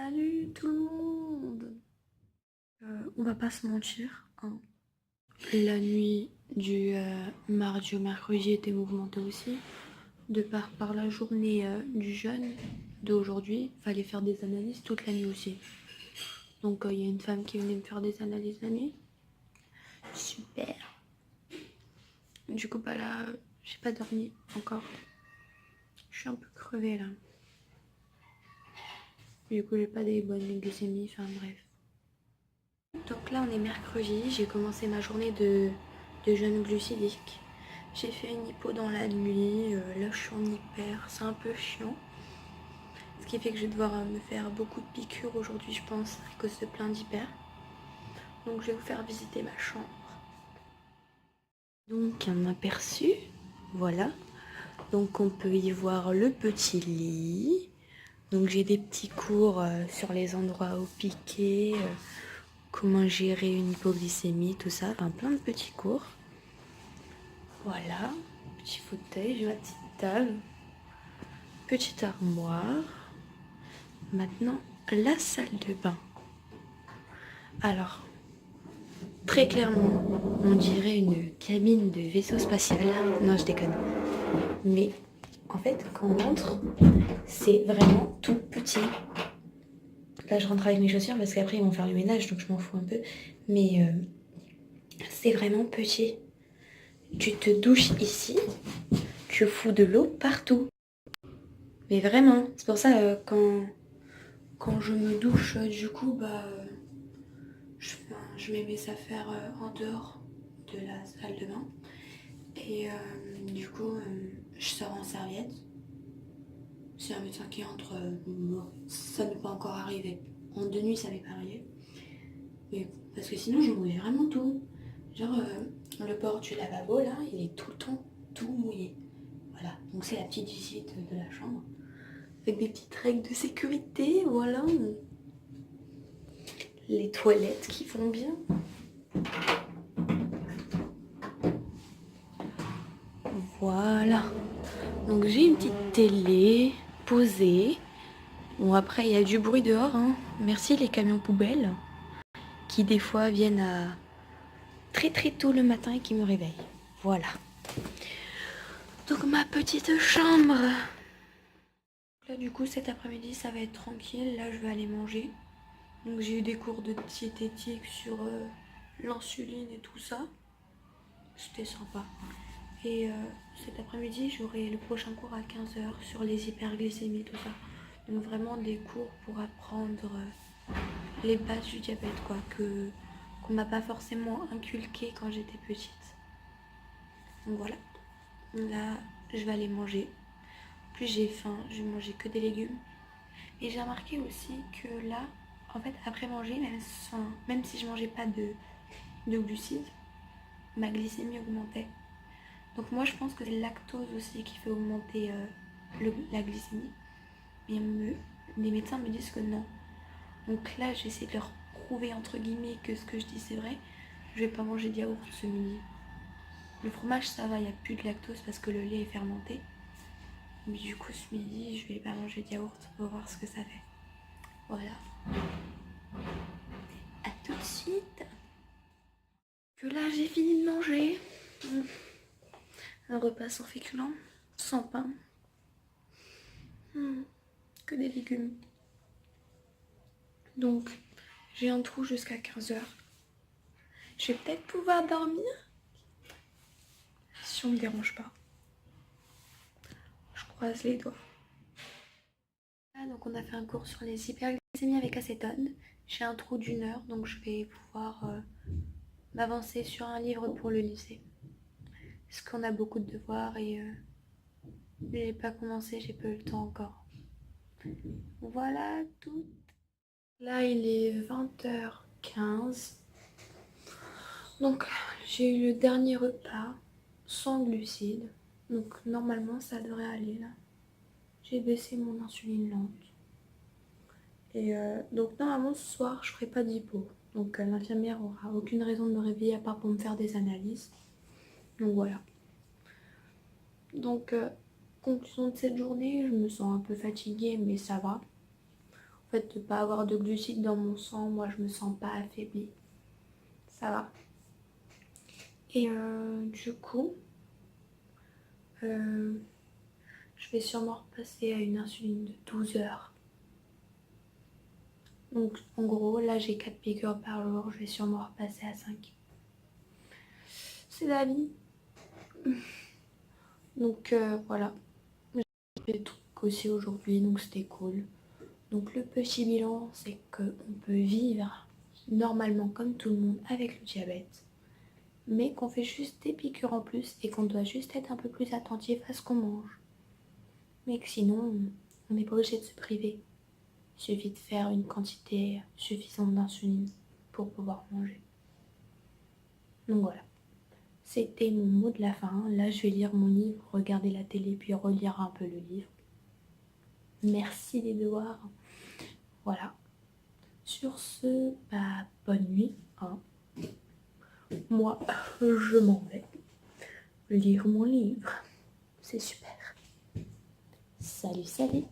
Salut tout le monde. On va pas se mentir, hein. La nuit du mardi au mercredi était mouvementée aussi. De par la journée du jeûne d'aujourd'hui, fallait faire des analyses toute la nuit aussi. Donc il y a une femme qui venait me faire des analyses la nuit. Super. Du coup bah là, j'ai pas dormi encore. Je suis un peu crevée là. Du coup j'ai pas des bonnes glycémies, enfin bref. Donc là on est mercredi, j'ai commencé ma journée de jeûne glucidique. J'ai fait une hypo dans la nuit, là je suis en hyper, c'est un peu chiant. Ce qui fait que je vais devoir me faire beaucoup de piqûres aujourd'hui je pense, à cause de plein d'hyper. Donc je vais vous faire visiter ma chambre. Donc un aperçu, voilà. Donc on peut y voir le petit lit. Donc j'ai des petits cours sur les endroits où piquer, comment gérer une hypoglycémie, tout ça, enfin plein de petits cours. Voilà, petit fauteuil, j'ai ma petite table, petite armoire. Maintenant, la salle de bain. Alors, très clairement, on dirait une cabine de vaisseau spatial. Non, je déconne. Mais en fait, quand on entre, c'est vraiment tout petit. Là, je rentre avec mes chaussures parce qu'après, ils vont faire le ménage, donc je m'en fous un peu. Mais c'est vraiment petit. Tu te douches ici, tu fous de l'eau partout. Mais vraiment, c'est pour ça, quand je me douche, du coup, je mets mes affaires en dehors de la salle de bain. Et du coup, je sors en serviette. C'est un médecin qui entre, ça n'est pas encore arrivé. En 2 nuits, ça m'est pas arrivé. Mais, parce que sinon, je mouille vraiment tout. Genre, le bord du lavabo, là, il est tout le temps tout mouillé. Voilà, donc c'est la petite visite de la chambre. Avec des petites règles de sécurité, voilà. Les toilettes qui vont bien. Voilà. Donc j'ai une petite télé posée. Bon après il y a du bruit dehors, hein. Merci les camions poubelles qui des fois viennent à très très tôt le matin et qui me réveillent. Voilà. Donc ma petite chambre. Là du coup cet après-midi ça va être tranquille. Là je vais aller manger. Donc j'ai eu des cours de diététique sur l'insuline et tout ça. C'était sympa. Et cet après-midi, j'aurai le prochain cours à 15h sur les hyperglycémies, tout ça. Donc vraiment des cours pour apprendre les bases du diabète, quoi, qu'on m'a pas forcément inculqué quand j'étais petite. Donc voilà. Là, je vais aller manger. En plus, j'ai faim, je vais manger que des légumes. Et j'ai remarqué aussi que là, en fait, après manger, même si je mangeais pas de glucides, ma glycémie augmentait. Donc moi je pense que c'est le lactose aussi qui fait augmenter la glycémie. Mais les médecins me disent que non. Donc là j'essaie de leur prouver entre guillemets que ce que je dis c'est vrai. Je vais pas manger de yaourt ce midi. Le fromage ça va, il n'y a plus de lactose parce que le lait est fermenté. Mais du coup ce midi je vais pas manger de yaourt pour voir ce que ça fait. Voilà. À tout de suite. Que là j'ai fini de manger. Un repas sans féculents, sans pain. Que des légumes. Donc, j'ai un trou jusqu'à 15h. Je vais peut-être pouvoir dormir si on me dérange pas. Je croise les doigts. Ah, donc on a fait un cours sur les hyperglycémies avec acétone. J'ai un trou d'1 heure, donc je vais pouvoir m'avancer sur un livre pour le lycée. Parce qu'on a beaucoup de devoirs et j'ai pas commencé, j'ai pas eu le temps encore. Voilà tout. Là, il est 20h15. Donc, j'ai eu le dernier repas sans glucides. Donc, normalement, ça devrait aller là. J'ai baissé mon insuline lente. Et donc, normalement, ce soir, je ferai pas d'hypo. Donc, l'infirmière aura aucune raison de me réveiller à part pour me faire des analyses. Donc, voilà. Donc, conclusion de cette journée, je me sens un peu fatiguée, mais ça va. fait, de ne pas avoir de glucides dans mon sang, moi je me sens pas affaiblie. Ça va. Et du coup, je vais sûrement repasser à une insuline de 12 heures. Donc en gros, là j'ai 4 piqûres par jour, je vais sûrement repasser à 5. C'est la vie. Donc voilà. J'ai fait des trucs aussi aujourd'hui, donc c'était cool. Donc le petit bilan, c'est qu'on peut vivre normalement comme tout le monde avec le diabète, mais qu'on fait juste des piqûres en plus et qu'on doit juste être un peu plus attentif à ce qu'on mange. Mais que sinon, on n'est pas obligé de se priver. Il suffit de faire une quantité suffisante d'insuline pour pouvoir manger. Donc voilà. C'était mon mot de la fin. Là, je vais lire mon livre, regarder la télé, puis relire un peu le livre. Merci les devoirs. Voilà. Sur ce, bah, bonne nuit. Hein. Moi, je m'en vais lire mon livre. C'est super. Salut, salut.